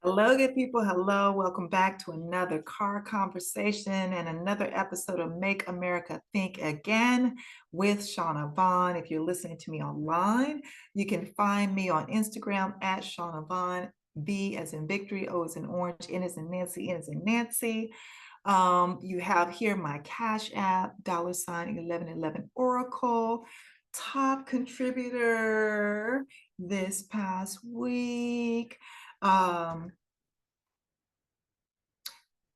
Hello, good people. Hello. Welcome back to another car conversation and another episode of Make America Think Again with Vaughn. If you're listening to me online, you can find me on Instagram at Vaughn. V as in victory, O as in orange, N as in Nancy, N as in Nancy. You have here my Cash App, $1111 Oracle, top contributor this past week.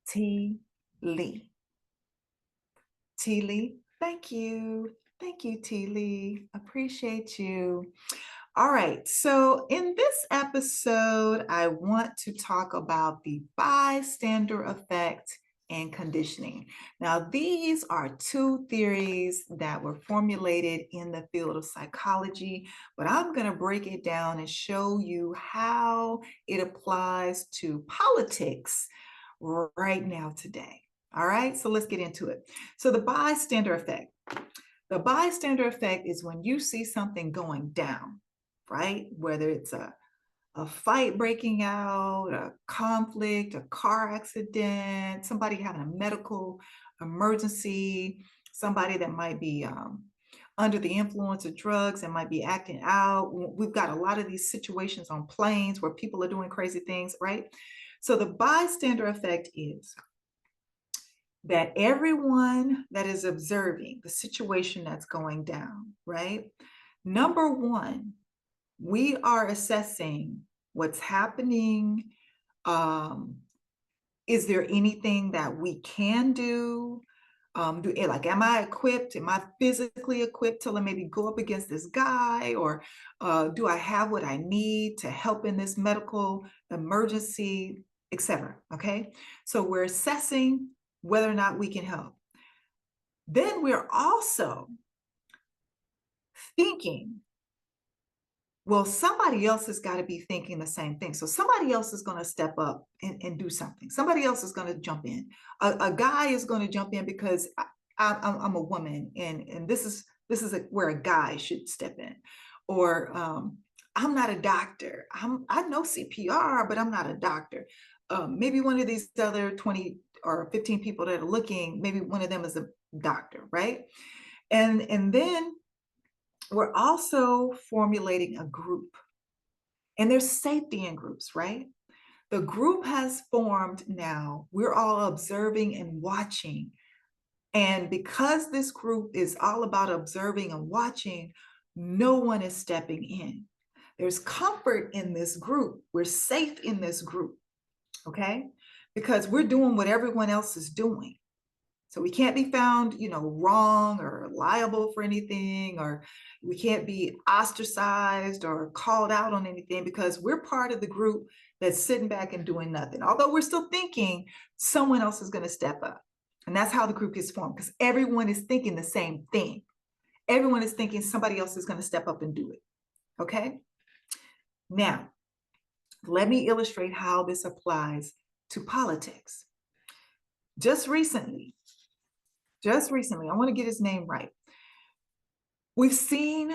T. Lee. T. Lee, thank you. Thank you, T. Lee. Appreciate you. All right, so in this episode, I want to talk about the bystander effect and conditioning. Now, these are two theories that were formulated in the field of psychology, but I'm going to break it down and show you how it applies to politics right now today. All right, so let's get into it. So the bystander effect. The bystander effect is when you see something going down, right? Whether it's a fight breaking out, a conflict, a car accident, somebody having a medical emergency, somebody that might be under the influence of drugs and might be acting out. We've got a lot of these situations on planes where people are doing crazy things, right? So the bystander effect is that everyone that is observing the situation that's going down, right? Number one, we are assessing what's happening. Is there anything that we can do? Am I equipped? Am I physically equipped to maybe go up against this guy? Or do I have what I need to help in this medical emergency, etc.? Okay, so we're assessing whether or not we can help. Then we're also thinking, well, somebody else has got to be thinking the same thing. So somebody else is going to step up and do something. Somebody else is going to jump in. A guy is going to jump in because I'm a woman, and this is where a guy should step in. Or I'm not a doctor. I know CPR, but I'm not a doctor. Maybe one of these other 20 or 15 people that are looking, maybe one of them is a doctor, right? And then we're also formulating a group, and there's safety in groups, right? The group has formed now. We're all observing and watching. And because this group is all about observing and watching, no one is stepping in. There's comfort in this group. We're safe in this group, okay? Because we're doing what everyone else is doing. So we can't be found, wrong or liable for anything, or we can't be ostracized or called out on anything because we're part of the group that's sitting back and doing nothing. Although we're still thinking someone else is going to step up. And that's how the group gets formed, because everyone is thinking the same thing. Everyone is thinking somebody else is going to step up and do it. Okay? Now, let me illustrate how this applies to politics. Just recently, I want to get his name right. We've seen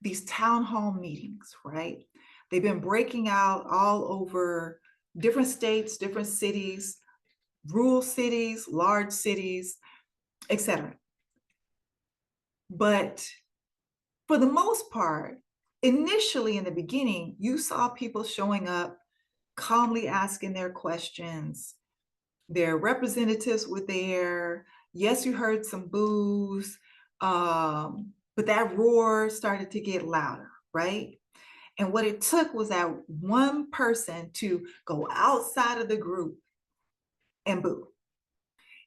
these town hall meetings, right? They've been breaking out all over different states, different cities, rural cities, large cities, etc. But for the most part, initially in the beginning, you saw people showing up, calmly asking their questions. Their representatives were there. Yes, you heard some boos, but that roar started to get louder, right? And what it took was that one person to go outside of the group and boo.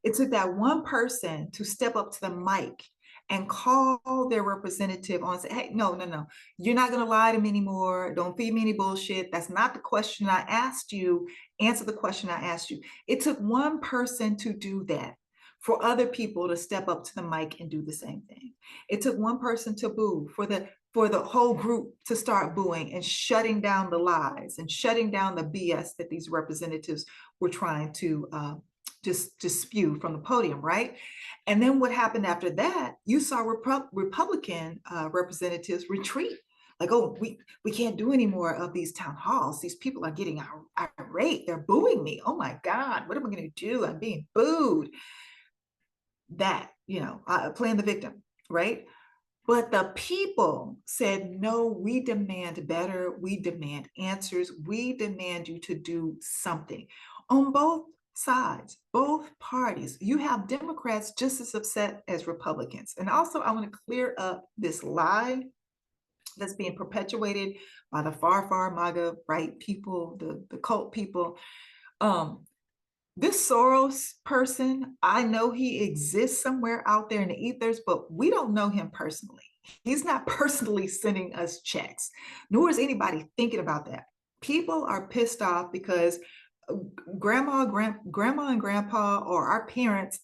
It took that one person to step up to the mic and call their representative on and say, hey, no, you're not going to lie to me anymore. Don't feed me any bullshit. That's not the question I asked you. Answer the question I asked you. It took one person to do that for other people to step up to the mic and do the same thing. It took one person to boo for the whole group to start booing and shutting down the lies and shutting down the BS that these representatives were trying to just spew from the podium, right? And then what happened after that, you saw Republican representatives retreat like, oh, we can't do any more of these town halls. These people are getting irate. They're booing me. Oh my God, what am I going to do? I'm being booed. That, playing the victim, right? But the people said, no, we demand better. We demand answers. We demand you to do something on both sides, both parties. You have Democrats just as upset as Republicans. And also, I want to clear up this lie that's being perpetuated by the far MAGA right people, the cult people. This Soros person, I know he exists somewhere out there in the ethers, but we don't know him personally. He's not personally sending us checks, nor is anybody thinking about that. People are pissed off because grandma and grandpa or our parents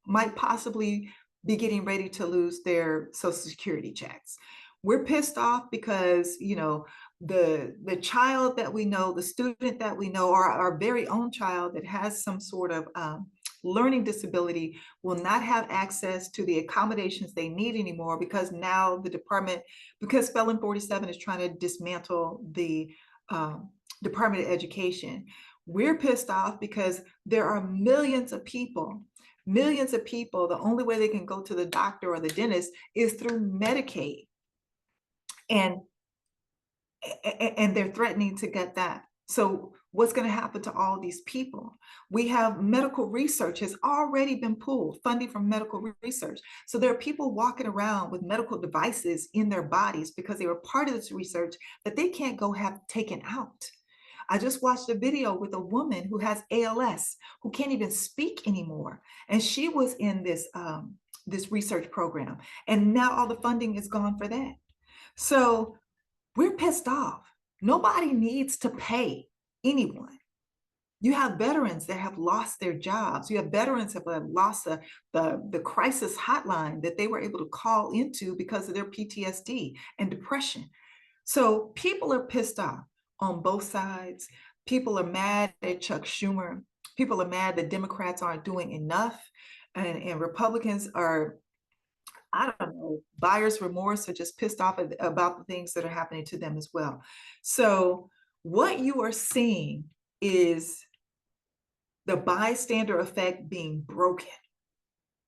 might possibly be getting ready to lose their Social Security checks. We're pissed off because, the child that we know, the student that we know, or our very own child that has some sort of learning disability will not have access to the accommodations they need anymore because now because Felon 47 is trying to dismantle the Department of Education. We're pissed off because there are millions of people. The only way they can go to the doctor or the dentist is through Medicaid. And they're threatening to get that. So what's going to happen to all these people? We have medical research has already been pulled, funding from medical research. So there are people walking around with medical devices in their bodies because they were part of this research that they can't go have taken out. I just watched a video with a woman who has ALS, who can't even speak anymore. And she was in this research program. And now all the funding is gone for that. So we're pissed off. Nobody needs to pay anyone. You have veterans that have lost their jobs. You have veterans that have lost the crisis hotline that they were able to call into because of their PTSD and depression. So people are pissed off on both sides. People are mad at Chuck Schumer. People are mad that Democrats aren't doing enough. And Republicans are, I don't know, buyer's remorse or just pissed off about the things that are happening to them as well. So what you are seeing is the bystander effect being broken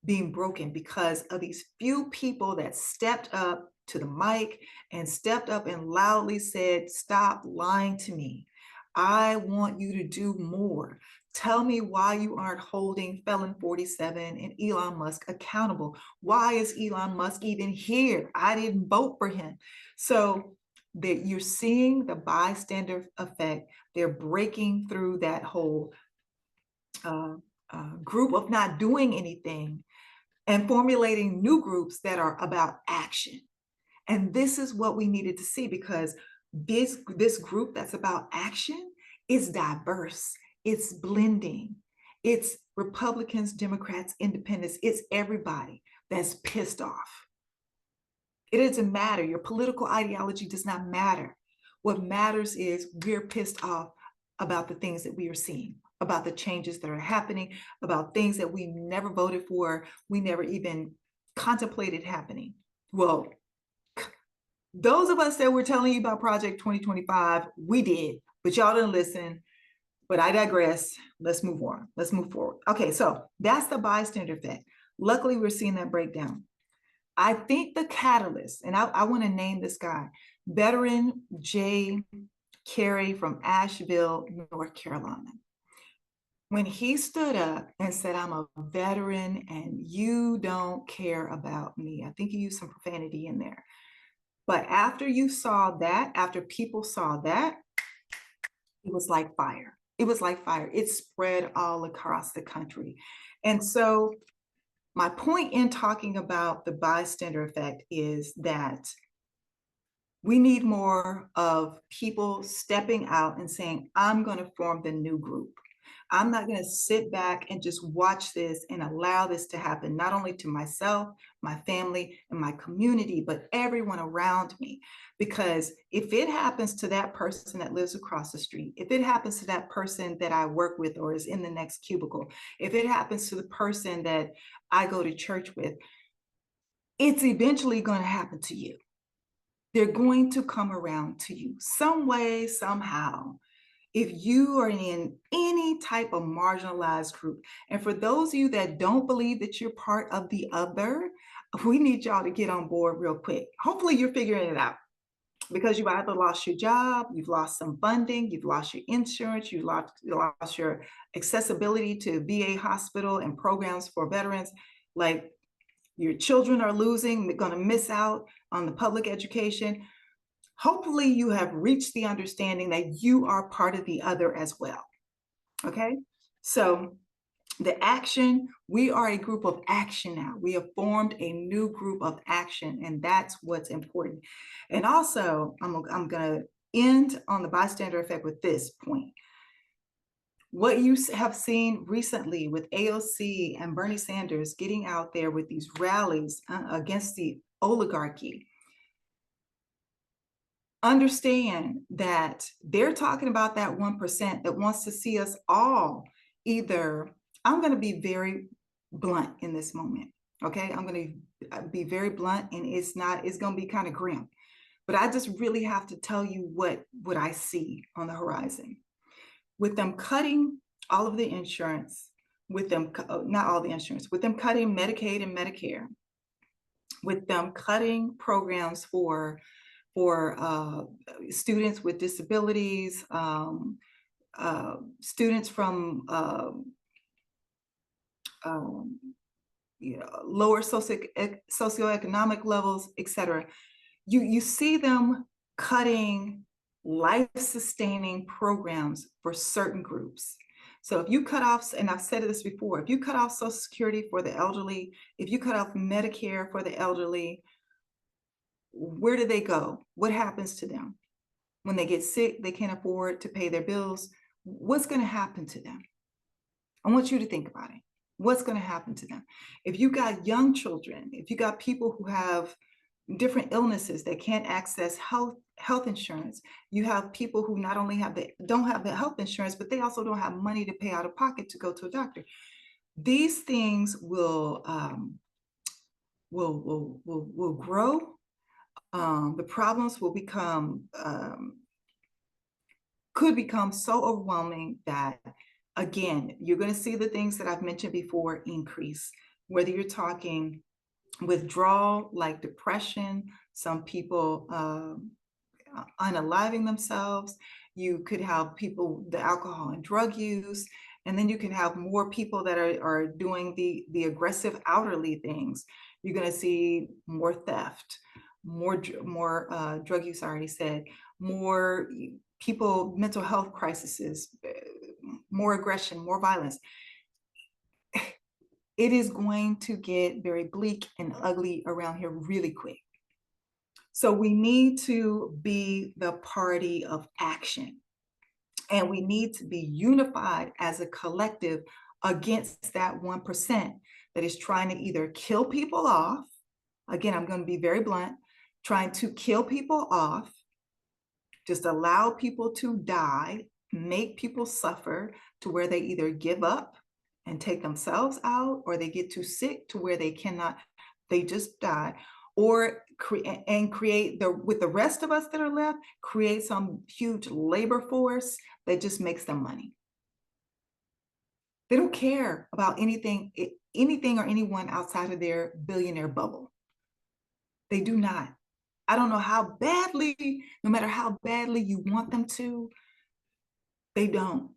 because of these few people that stepped up to the mic and stepped up and loudly said, stop lying to me. I want you to do more. Tell me why you aren't holding Felon 47 and Elon Musk accountable. Why is Elon Musk even here? I didn't vote for him. So that you're seeing the bystander effect. They're breaking through that whole group of not doing anything and formulating new groups that are about action. And this is what we needed to see, because this group that's about action is diverse. It's blending. It's Republicans, Democrats, Independents. It's everybody that's pissed off. It doesn't matter. Your political ideology does not matter. What matters is we're pissed off about the things that we are seeing, about the changes that are happening, about things that we never voted for, we never even contemplated happening. Well, those of us that were telling you about Project 2025, we did, but y'all didn't listen. But I digress. Let's move on. Let's move forward. Okay, so that's the bystander effect. Luckily, we're seeing that breakdown. I think the catalyst, and I want to name this guy, veteran Jay Carey from Asheville, North Carolina. When he stood up and said, I'm a veteran and you don't care about me, I think he used some profanity in there. But after you saw that, after people saw that, it was like fire. It was like fire. It spread all across the country. And so my point in talking about the bystander effect is that we need more of people stepping out and saying, I'm going to form the new group. I'm not going to sit back and just watch this and allow this to happen, not only to myself, my family, and my community, but everyone around me. Because if it happens to that person that lives across the street, if it happens to that person that I work with or is in the next cubicle, if it happens to the person that I go to church with, it's eventually going to happen to you. they're going to come around to you some way, somehow. If you are in any type of marginalized group, and for those of you that don't believe that you're part of the other, we need y'all to get on board real quick. Hopefully you're figuring it out because you've either lost your job, you've lost some funding, you've lost your insurance, you lost your accessibility to VA hospital and programs for veterans. Like your children are losing, they're going to miss out on the public education. Hopefully you have reached the understanding that you are part of the other as well. Okay, so the action, we are a group of action now. We have formed a new group of action, and that's what's important. And also, I'm going to end on the bystander effect with this point. What you have seen recently with AOC and Bernie Sanders getting out there with these rallies against the oligarchy, understand that they're talking about that 1% that wants to see us all either. I'm going to be very blunt in this moment. Okay, I'm going to be very blunt, and it's going to be kind of grim, but I just really have to tell you what I see on the horizon. With them cutting all of the insurance, with them, not all the insurance, with them cutting Medicaid and Medicare, with them cutting programs for students with disabilities, students from lower socioeconomic levels, etc. You see them cutting life-sustaining programs for certain groups. So if you cut off, and I've said this before, if you cut off Social Security for the elderly, if you cut off Medicare for the elderly, where do they go? What happens to them? When they get sick, they can't afford to pay their bills. What's going to happen to them? I want you to think about it. What's going to happen to them? If you got young children, if you got people who have different illnesses that can't access health insurance, you have people who not only don't have the health insurance, but they also don't have money to pay out of pocket to go to a doctor. These things will grow. The problems will could become so overwhelming that, again, you're going to see the things that I've mentioned before increase, whether you're talking withdrawal like depression, some people unaliving themselves. You could have people, the alcohol and drug use, and then you can have more people that are doing the aggressive outerly things. You're going to see more theft, more drug use, I already said, more people, mental health crises, more aggression, more violence. It is going to get very bleak and ugly around here really quick. So we need to be the party of action, and we need to be unified as a collective against that 1% that is trying to either kill people off. Again, I'm going to be very blunt, trying to kill people off, just allow people to die, make people suffer to where they either give up and take themselves out, or they get too sick to where they cannot, they just die, or create with the rest of us that are left, create some huge labor force that just makes them money. They don't care about anything or anyone outside of their billionaire bubble. They do not. I don't know how badly, no matter how badly you want them to, they don't.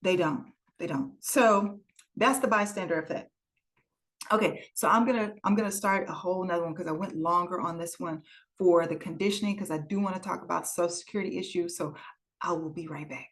They don't. They don't. So that's the bystander effect. Okay, so I'm gonna start a whole nother one because I went longer on this one for the conditioning, because I do want to talk about Social Security issues. So I will be right back.